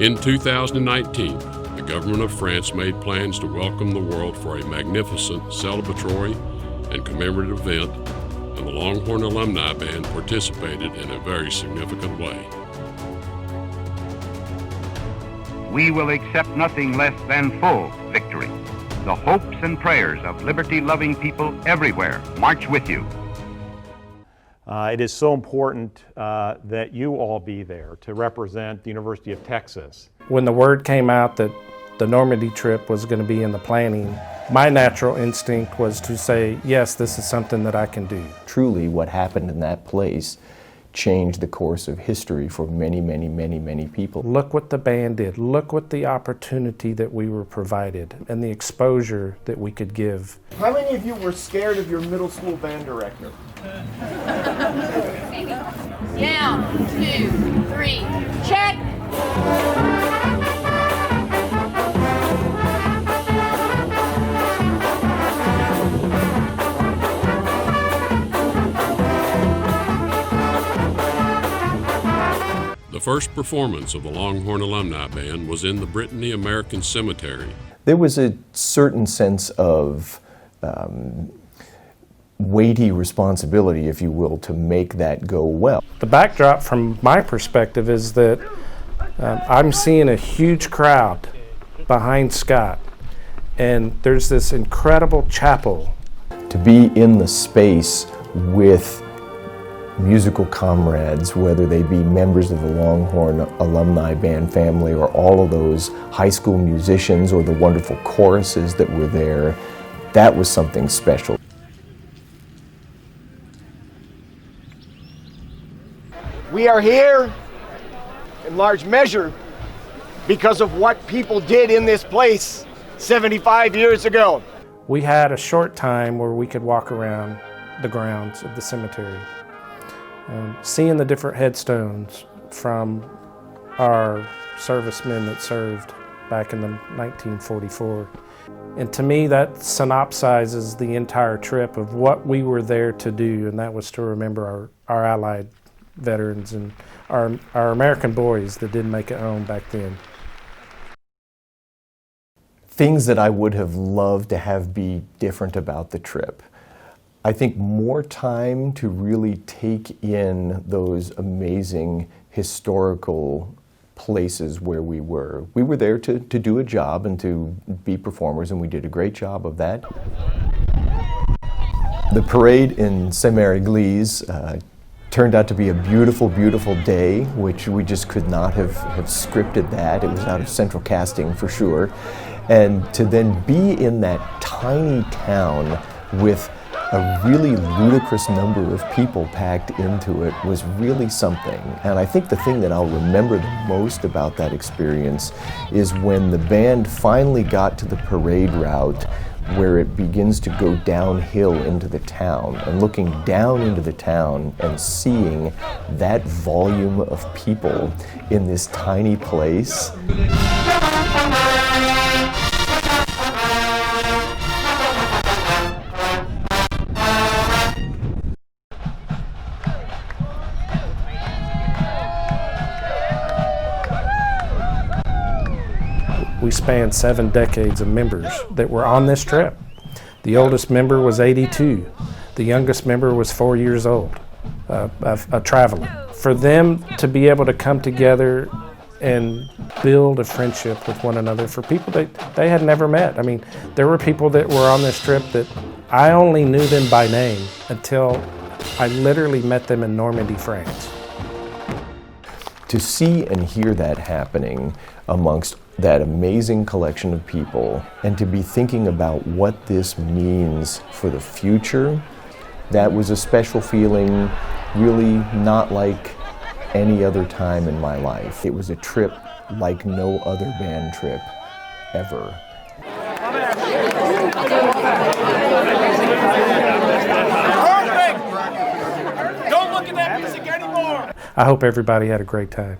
In 2019, the government of France made plans to welcome the world for a magnificent celebratory and commemorative event, and the Longhorn Alumni Band participated in a very significant way. We will accept nothing less than full victory. The hopes and prayers of liberty-loving people everywhere march with you. It is so important that you all be there to represent the University of Texas. When the word came out that the Normandy trip was going to be in the planning, my natural instinct was to say, yes, this is something that I can do. Truly, what happened in that place changed the course of history for many, many, many, many people. Look what the band did. Look what the opportunity that we were provided and the exposure that we could give. How many of you were scared of your middle school band director? Down, 2, 3, check! The first performance of the Longhorn Alumni Band was in the Brittany American Cemetery. There was a certain sense of weighty responsibility, if you will, to make that go well. The backdrop from my perspective is that I'm seeing a huge crowd behind Scott, and there's this incredible chapel. To be in the space with musical comrades, whether they be members of the Longhorn Alumni Band family or all of those high school musicians or the wonderful choruses that were there, that was something special. We are here in large measure because of what people did in this place 75 years ago. We had a short time where we could walk around the grounds of the cemetery, seeing the different headstones from our servicemen that served back in the 1944. And to me, that synopsizes the entire trip of what we were there to do, and that was to remember our Allied veterans and our American boys that didn't make it home back then. Things that I would have loved to have be different about the trip. I think more time to really take in those amazing historical places where we were. We were there to do a job and to be performers, and we did a great job of that. The parade in Saint-Mary-Église turned out to be a beautiful, beautiful day, which we just could not have scripted that. It was out of central casting for sure. And to then be in that tiny town with a really ludicrous number of people packed into it was really something. And I think the thing that I'll remember the most about that experience is when the band finally got to the parade route where it begins to go downhill into the town, and looking down into the town and seeing that volume of people in this tiny place. We spanned 7 decades of members that were on this trip. The oldest member was 82. The youngest member was 4 years old, a traveler. For them to be able to come together and build a friendship with one another for people that they had never met. I mean, there were people that were on this trip that I only knew them by name until I literally met them in Normandy, France. To see and hear that happening amongst that amazing collection of people, and to be thinking about what this means for the future, that was a special feeling, really not like any other time in my life. It was a trip like no other band trip ever. Perfect! Don't look at that music anymore! I hope everybody had a great time.